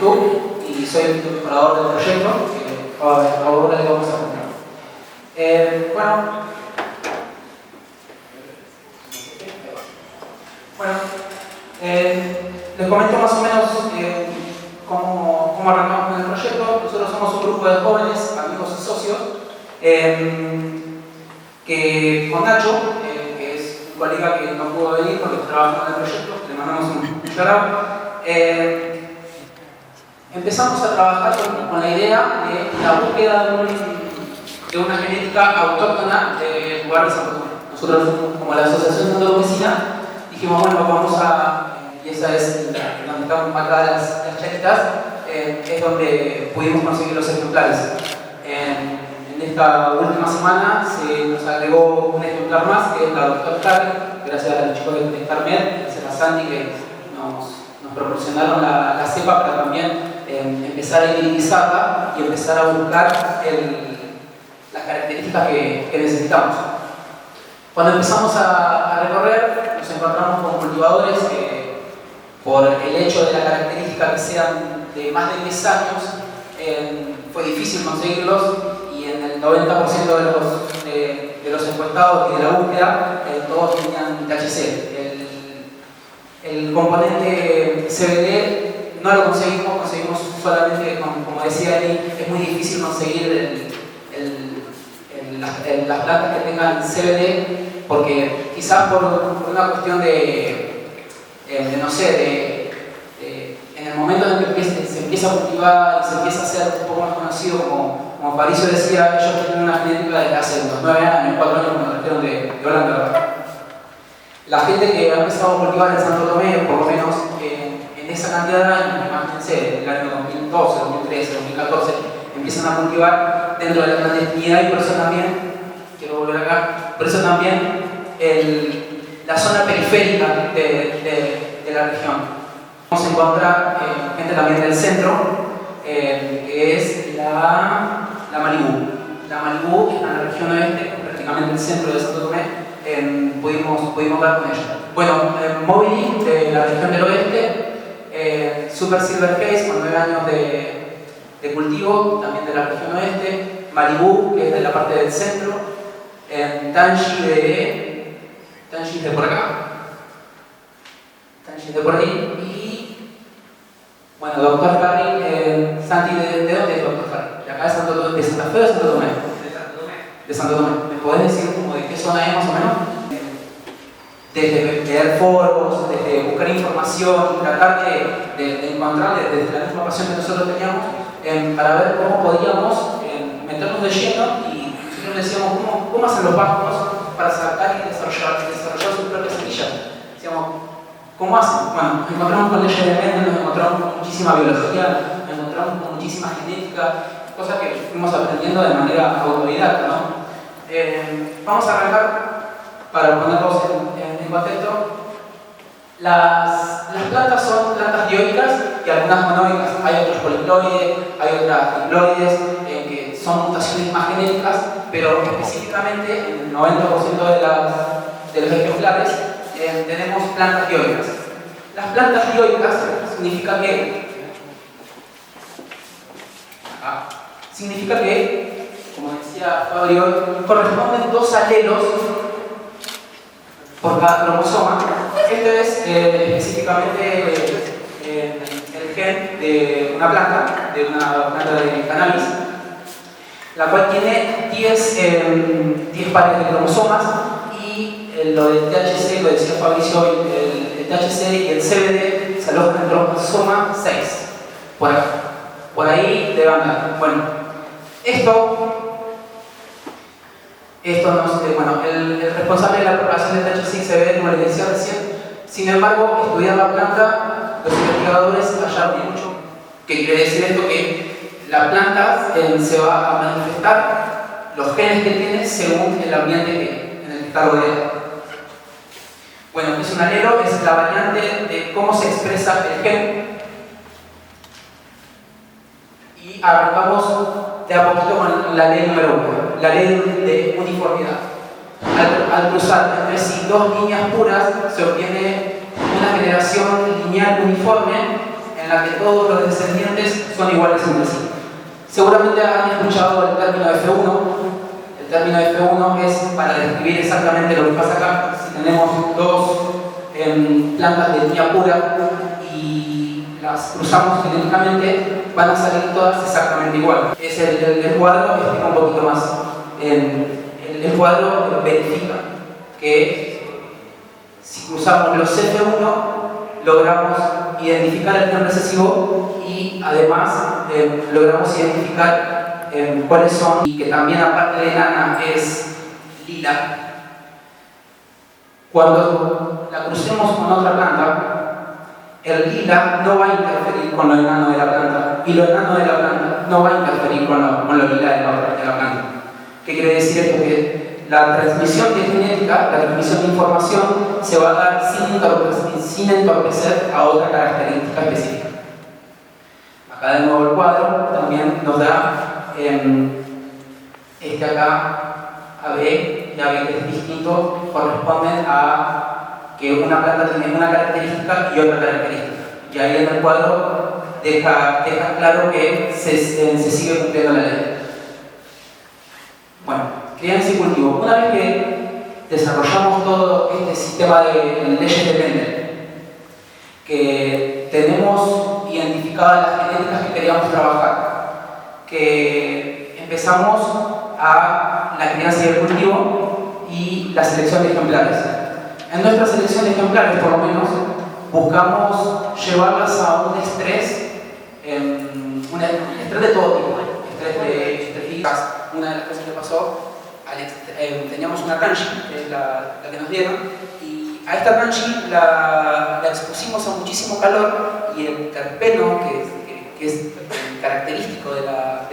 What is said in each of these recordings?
YouTube y soy el colaborador del proyecto que ahora le vamos a contar. Les comento más o menos cómo arrancamos con el proyecto. Nosotros somos un grupo de jóvenes, amigos y socios, que con Nacho, que es un colega que no pudo venir porque trabaja en el proyecto, le mandamos un shout-out. Empezamos a trabajar con la idea de la búsqueda de una genética autóctona del lugar de Santo Tomé. Nosotros, como la Asociación Santo Tomecina, dijimos, bueno, vamos a, y esa es donde están marcadas las chatitas, es donde pudimos conseguir los ejemplares. En esta última semana se nos agregó un ejemplar más, que es la Dr. Carmen, gracias a los chicos de Carmen, gracias a Santi que nos proporcionaron la cepa para también empezar a hibridizarla y empezar a buscar las características que necesitamos. Cuando empezamos a recorrer, nos encontramos con cultivadores que, por el hecho de la característica que sean de más de 10 años, fue difícil conseguirlos y en el 90% de los encuestados y de la búsqueda, todos tenían THC. El componente CBD no lo conseguimos solamente, como decía Eli, es muy difícil conseguir las plantas que tengan CBD, porque quizás por una cuestión no sé, en el momento en que se empieza a cultivar y se empieza a hacer un poco más conocido, como Fabricio decía, ellos tienen una genética desde hace unos 9 años, 4 años cuando trajeron de Holanda. La gente que ha empezado a cultivar en Santo Tomé, por lo menos en esa cantidad de años, imagínense, el año 2012, 2013, 2014, empiezan a cultivar dentro de la clandestinidad y por eso también, quiero volver acá, por eso también la zona periférica de la región. Vamos a encontrar gente también del centro, que es la Malibú. La Malibú está en la región oeste, prácticamente el centro de Santo Tomé. Pudimos dar con ella. Bueno, Mobili de la región del oeste, Super Silver Case con 9 años de cultivo, también de la región oeste, Malibú, que es de la parte del centro, Tangi de por acá, Tangi de por ahí, y bueno, Dr. Harry, Santi, ¿de dónde es Dr. Harry? De acá de Santa Fe o de Santo Tomé? De Santo Tomé. ¿Me podés decir como de qué zona es más o menos? Desde leer foros, desde buscar información, tratar de encontrar desde la misma pasión que nosotros teníamos, para ver cómo podíamos meternos de lleno, y nosotros decíamos cómo hacen los vascos para sacar y desarrollar sus propias semillas. Decíamos, ¿cómo hacen? Bueno, nos encontramos con leyes de Mendel, nos encontramos con muchísima biología, nos encontramos con muchísima genética, cosas que fuimos aprendiendo de manera autodidacta, ¿no? Vamos a arrancar, para ponerlos en contexto. Las plantas son plantas dioicas y algunas monoicas. Hay otros poliploides, hay otras triploides, que son mutaciones más genéticas, pero específicamente en el 90% de los ejemplares tenemos plantas dioicas. Las plantas dioicas significa que, como decía Fabio, corresponden 2 alelos por cada cromosoma. Este es específicamente el gen de una planta de cannabis, la cual tiene 10 pares de cromosomas, y lo del THC, lo decía Fabricio, el THC y el CBD se alojan en el cromosoma 6. Por ahí te van a dar. Bueno, el responsable de la propagación de THC y CBD, como les decía recién, sin embargo, estudiar la planta, los investigadores hallaron mucho. ¿Qué quiere decir esto? Que la planta se va a manifestar los genes que tiene según el ambiente en el que está rodeado. Bueno, es un alelo, es la variante de cómo se expresa el gen. Y arrancamos de a poquito con la ley número 1, la ley de uniformidad. Al cruzar entre sí 2 líneas puras, se obtiene una generación lineal uniforme en la que todos los descendientes son iguales entre sí. Seguramente han escuchado el término F1. El término F1 es para describir exactamente lo que pasa acá. Si tenemos dos plantas de línea pura y las cruzamos genéticamente, van a salir todas exactamente igual. Es el cuadro explica un poquito más. El cuadro verifica que si cruzamos los F1 logramos identificar el gen recesivo y además logramos identificar cuáles son, y que también aparte de lana es lila. Cuando la crucemos con otra planta, el lila no va a interferir con lo enano de la planta y lo enano de la planta no va a interferir con lo lila de la planta. ¿Qué quiere decir esto? Que la transmisión de genética, la transmisión de información se va a dar sin entorpecer a otra característica específica. Acá de nuevo el cuadro también nos da acá AB y AB que es distinto, corresponden a que una planta tiene una característica y otra característica. Y ahí en el cuadro deja claro que se sigue cumpliendo la ley. Bueno, crianza y cultivo. Una vez que desarrollamos todo este sistema de leyes de Mendel, que tenemos identificadas las genéticas que queríamos trabajar, que empezamos a la crianza y el cultivo y la selección de ejemplares. En nuestra selección de ejemplares, por lo menos, buscamos llevarlas a un estrés, un estrés de todo tipo, estrés de fijas. Una de las cosas que pasó, teníamos una Kanji, que es la que nos dieron, y a esta Kanji la expusimos a muchísimo calor y el terpeno, que es característico de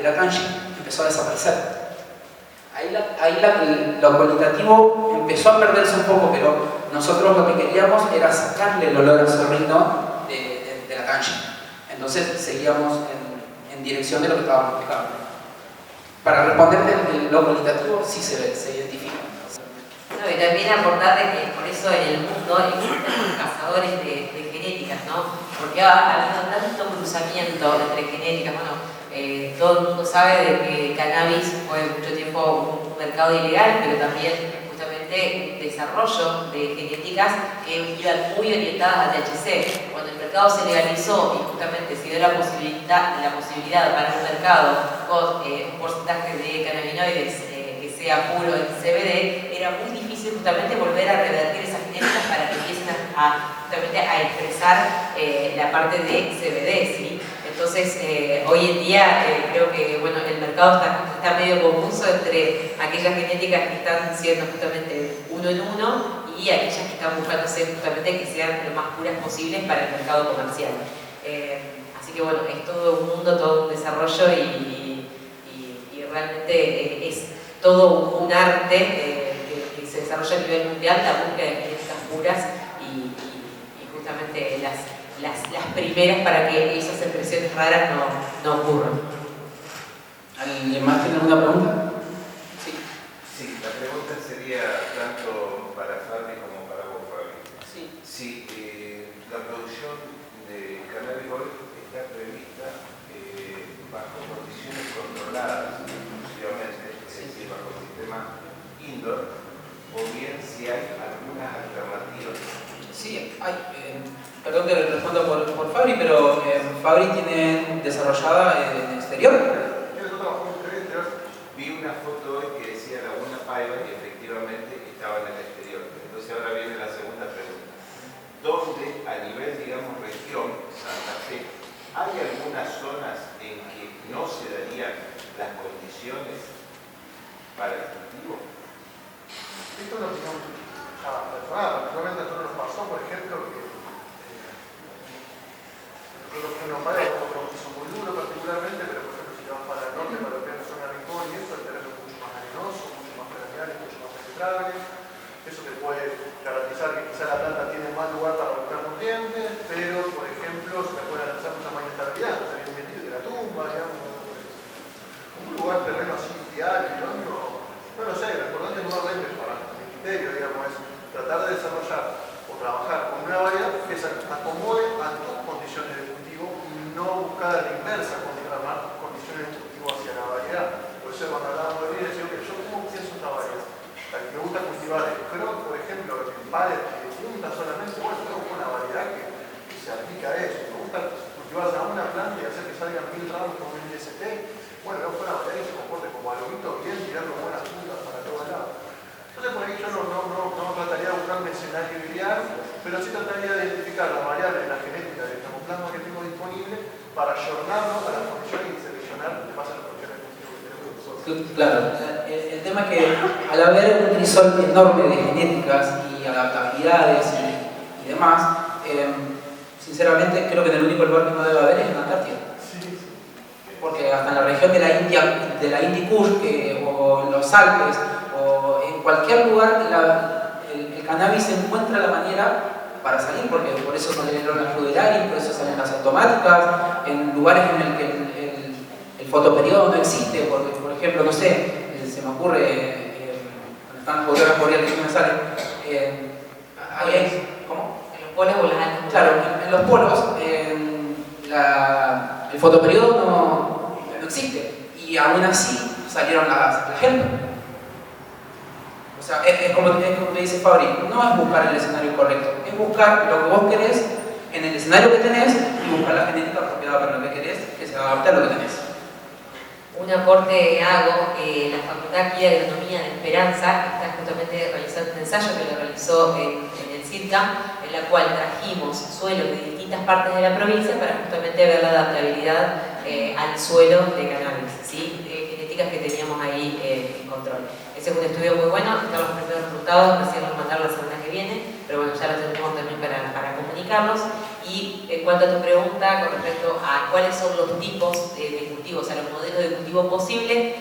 la Kanji, empezó a desaparecer. Ahí lo cualitativo empezó a perderse un poco, pero nosotros lo que queríamos era sacarle el olor al zorrino de la Kanji. Entonces seguíamos en dirección de lo que estábamos buscando. Para responderte, lo cualitativo sí se identifica. No, y también aportar de que por eso en el mundo existen cazadores de genéticas, ¿no? Porque ha habido tanto cruzamiento entre genéticas. Bueno, todo el mundo sabe de que el cannabis fue mucho tiempo un mercado ilegal, pero también justamente un desarrollo de genéticas que iban muy orientadas al THC. Cuando el mercado se legalizó y justamente se dio la posibilidad para un mercado con un porcentaje de cannabinoides que sea puro en CBD, era muy difícil justamente volver a revertir esas genéticas para que empiecen justamente a expresar la parte de CBD, ¿sí? Entonces, hoy en día creo que bueno, el mercado está medio confuso entre aquellas genéticas que están siendo justamente uno en uno y aquellas que están buscándose justamente que sean lo más puras posibles para el mercado comercial. Así que bueno, es todo un mundo, todo un desarrollo y realmente es todo un arte que se desarrolla a nivel mundial, la búsqueda de genéticas puras y justamente las primeras para que esas expresiones raras no ocurran. ¿Alguien más tiene alguna pregunta? Sí, la pregunta sería tanto para Fabi como para vos, Fabi. Sí. Si la producción de cannabis oil está prevista bajo condiciones controladas exclusivamente, es decir, bajo el sistema indoor, o bien si hay algunas alternativas. Sí, perdón que respondo por Fabri, pero Fabri tiene desarrollada en el exterior. Vi una foto hoy que decía Laguna Paiva y efectivamente estaba en el exterior. Entonces ahora viene la segunda pregunta. ¿Dónde a nivel, digamos, región, Santa Fe, hay algunas zonas en que no se darían las condiciones para el cultivo? Esto es una opinión personal. Particularmente a nosotros nos pasó, por ejemplo, que nosotros que nos parece un proceso muy duro particularmente, pero por ejemplo si vas para el norte, para lo que es la zona de Rincón y eso, el terreno es mucho más arenoso, mucho más permeable, mucho más penetrable. Eso te puede garantizar que quizá la planta tiene más lugar para buscar nutrientes, pero por ejemplo se te puede garantizar mucha más inestabilidad, no se viene metido de la tumba, digamos. Un lugar terreno así ideal, no lo sé, lo importante nuevamente para mi criterio, digamos, es tratar de desarrollar o trabajar con una variedad que se acomode a tus condiciones de cultivo, no buscar a la inversa, más condiciones de cultivo hacia la variedad. Por eso cuando hablábamos de líderes, digo que yo como pienso esta variedad. Me gusta cultivar el crop, por ejemplo, el padre que punta solamente, bueno, tengo una variedad que se aplica a eso. Me gusta cultivar una planta y hacer que salgan 1000 ramos con un IST. Bueno, no fue una variedad que se comporte como alomito bien, tirando buenas puntas para todos lados. Entonces por ahí yo no trataría de buscar un escenario ideal, pero sí trataría de identificar las variables de la genética del germoplasma que tengo disponible para ayornarlo a las condiciones y seleccionar de base a las condiciones de cultivo que tenemos nosotros. Claro, el tema es que al haber un crisol enorme de genéticas y adaptabilidades y demás, sinceramente creo que en el único lugar que no debe haber es en Antártida. Porque hasta en la región de la Hindu Kush o en los Alpes o en cualquier lugar el cannabis encuentra la manera para salir, porque por eso salieron las ruderarias, por eso salen las automáticas, en lugares en el que el fotoperiodo no existe, porque por ejemplo, no sé, se me ocurre, cuando están las bodegas boreales que me salen, ¿cómo? En los polos o las altas. Claro, en los polos el fotoperiodo no existe y aún así salieron las hembras. O sea, es como te dice Fabri, no es buscar el escenario correcto, es buscar lo que vos querés en el escenario que tenés y buscar la genética apropiada para lo que querés, que se adapte a lo que tenés. Un aporte hago, la Facultad aquí de Agronomía de Esperanza está justamente realizando un ensayo que lo realizó en el CIRCA, en la cual trajimos suelos de distintas partes de la provincia para justamente ver la adaptabilidad al suelo de cannabis, ¿sí? Genéticas que teníamos ahí en control. Ese es un estudio muy bueno, están los primeros resultados, recién los mandaron la semana que viene, pero bueno, ya los tenemos también para comunicarlos. Y en cuanto a tu pregunta con respecto a cuáles son los tipos de cultivos, o sea, los modelos de cultivo posibles,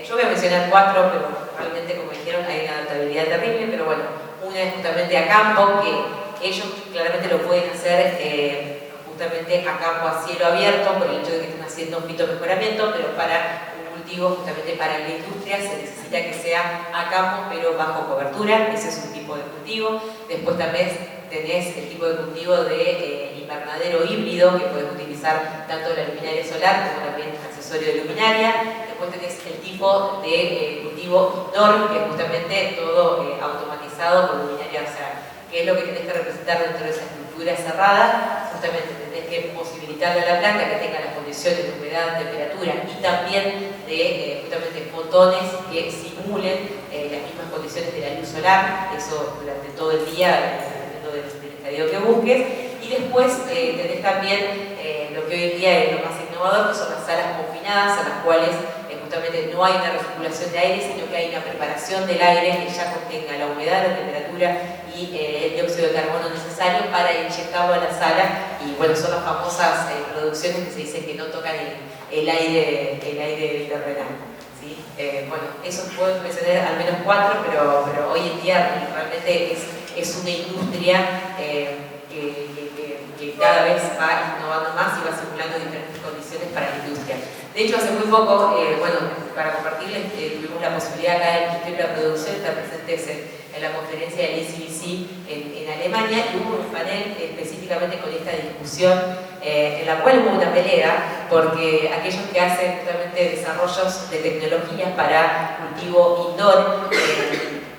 yo voy a mencionar 4, pero realmente, como dijeron, hay una adaptabilidad terrible, pero bueno, una es justamente a campo, que ellos claramente lo pueden hacer justamente a campo a cielo abierto, por el hecho de que están haciendo un fitomejoramiento, pero para cultivo, justamente para la industria, se necesita que sea a campo pero bajo cobertura. Ese es un tipo de cultivo. Después también tenés el tipo de cultivo de invernadero híbrido, que puedes utilizar tanto la luminaria solar como también accesorio de luminaria. Después tenés el tipo de cultivo indoor, que es justamente todo automatizado con luminaria, o sea, que es lo que tenés que representar dentro de esa estructura cerrada. Justamente tenés que posibilitarle a la planta que tenga las condiciones de humedad, temperatura y también de justamente fotones que simulen las mismas condiciones de la luz solar, eso durante todo el día, dependiendo del estadio que busques. Y después tenés también lo que hoy en día es lo más innovador, que son las salas confinadas, a las cuales justamente no hay una recirculación de aire, sino que hay una preparación del aire que ya contenga la humedad, la temperatura y el dióxido de carbono necesario para inyectarlo a la sala. Y bueno, son las famosas producciones que se dice que no tocan el aire terrenal, ¿sí? Bueno, eso puedo mencionar al menos 4, pero hoy en día realmente es una industria que cada vez va innovando más y va simulando diferentes condiciones para la industria. De hecho, hace muy poco, bueno, para compartirles, tuvimos la posibilidad acá del Ministerio de la Producción de estar presentes en la conferencia del ICBC en Alemania, y hubo un panel específicamente con esta discusión, en la cual hubo una pelea, porque aquellos que hacen justamente desarrollos de tecnologías para cultivo indoor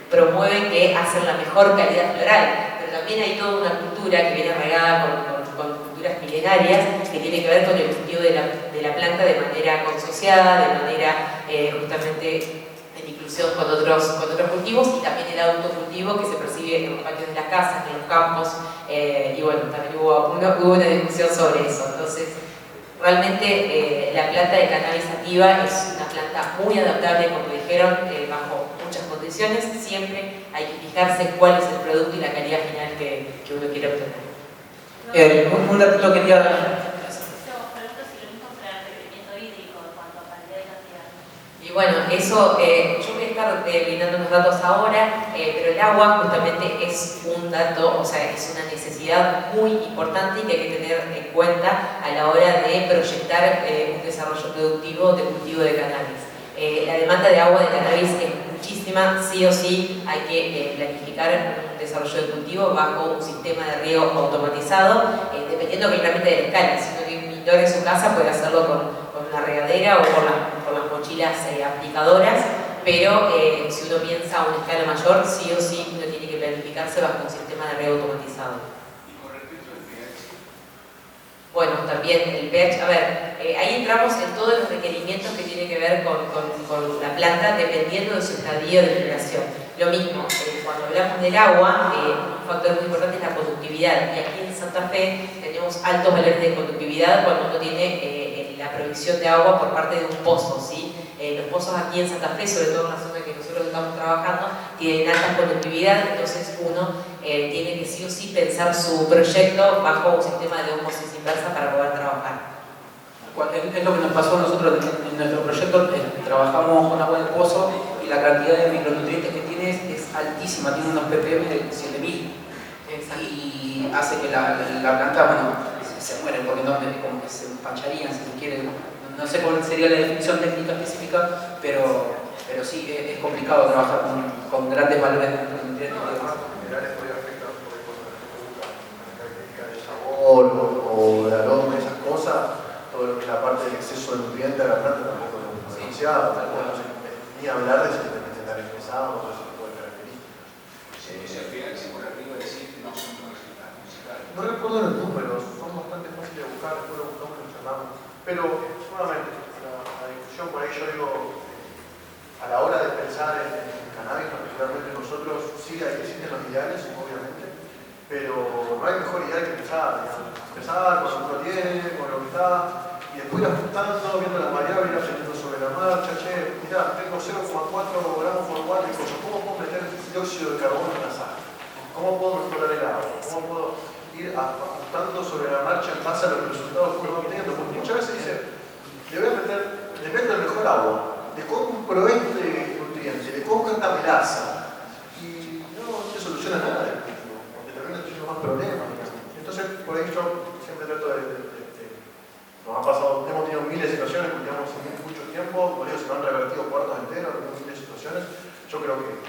promueven que hacen la mejor calidad floral, pero también hay toda una cultura que viene regada con culturas milenarias que tiene que ver con el cultivo de la planta de manera consociada, de manera justamente en inclusión con otros cultivos, y también el autocultivo que se percibe en los patios de las casas, en los campos, y bueno, también hubo una discusión sobre eso. Entonces, realmente la planta de cannabis sativa es una planta muy adaptable, como dijeron, bajo muchas condiciones. Siempre hay que fijarse cuál es el producto y la calidad final que uno quiere obtener. Un datito quería dar. Y bueno, eso, yo voy a estar brindando unos datos ahora, pero el agua justamente es un dato, o sea, es una necesidad muy importante y que hay que tener en cuenta a la hora de proyectar un desarrollo productivo de cultivo de cannabis. La demanda de agua de cannabis es muchísima, sí o sí hay que planificar un desarrollo de cultivo bajo un sistema de riego automatizado, dependiendo claramente de la escala, sino que pintor en su casa puede hacerlo con una regadera o con las mochilas aplicadoras, pero si uno piensa a una escala mayor, sí o sí uno tiene que planificarse bajo un sistema de riego automatizado. Y con respecto al pH. Bueno, también el pH, a ver, ahí entramos en todos los requerimientos que tienen que ver con la planta dependiendo de su estadio de generación. Lo mismo, cuando hablamos del agua, un factor muy importante es la conductividad, y aquí en Santa Fe tenemos altos valores de conductividad cuando uno tiene la provisión de agua por parte de un pozo, ¿sí? Los pozos aquí en Santa Fe, sobre todo en la zona que nosotros estamos trabajando, tienen alta conductividad, entonces uno tiene que sí o sí pensar su proyecto bajo un sistema de ósmosis inversa para poder trabajar. Es lo que nos pasó a nosotros en nuestro proyecto. Trabajamos con agua del pozo y la cantidad de micronutrientes que tiene es altísima, tiene unos ppm de 7000 y hace que la planta, bueno, se muere porque no, como que se empacharían, si se quiere. No sé cuál sería la definición técnica específica, pero sí es complicado trabajar con grandes valores de micronutrientes. Minerales puede afectar por la característica del sabor o de aroma, esas cosas. Todo lo que es la parte del exceso de nutrientes a la planta tampoco es demasiado. Ni hablar de si tiene que estar expresado o todo ese tipo de características. Si al final, si por arriba de 7 no son resultados. No recuerdo los números, son bastante fáciles de buscar, después lo buscamos y lo charlamos. Pero, nuevamente, la discusión por ahí, yo digo, a la hora de pensar en cannabis, particularmente nosotros, sí existen los ideales, obviamente, pero no hay mejor ideal que empezar, digamos. Empezar con lo que uno tiene, con lo que está, y después ir ajustando, viendo las variables, ir aprendiendo sobre la marcha. Che, mirá, tengo 0,4 gramos por watt de cosas, ¿cómo puedo meter dióxido de carbono en la sal? ¿Cómo puedo mejorar el agua? ¿Cómo puedo ir ajustando sobre la marcha en base a los resultados que uno va obteniendo? Porque muchas veces dice, le voy a meter, le meto el mejor agua, le compro este nutriente, le compro esta melaza, y no te soluciona nada, te termina teniendo más problemas. Entonces, por ahí yo siempre trato nos ha pasado, hemos tenido miles de situaciones, porque llevamos mucho tiempo, por eso se me han revertido cuartos enteros, miles de situaciones. Yo creo que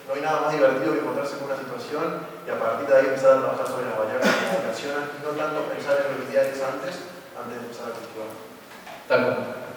no hay nada más divertido que encontrarse con una situación y a partir de ahí empezar a trabajar sobre las variables de comunicación y no tanto pensar en los ideales antes de empezar a cultivar. Tal cual.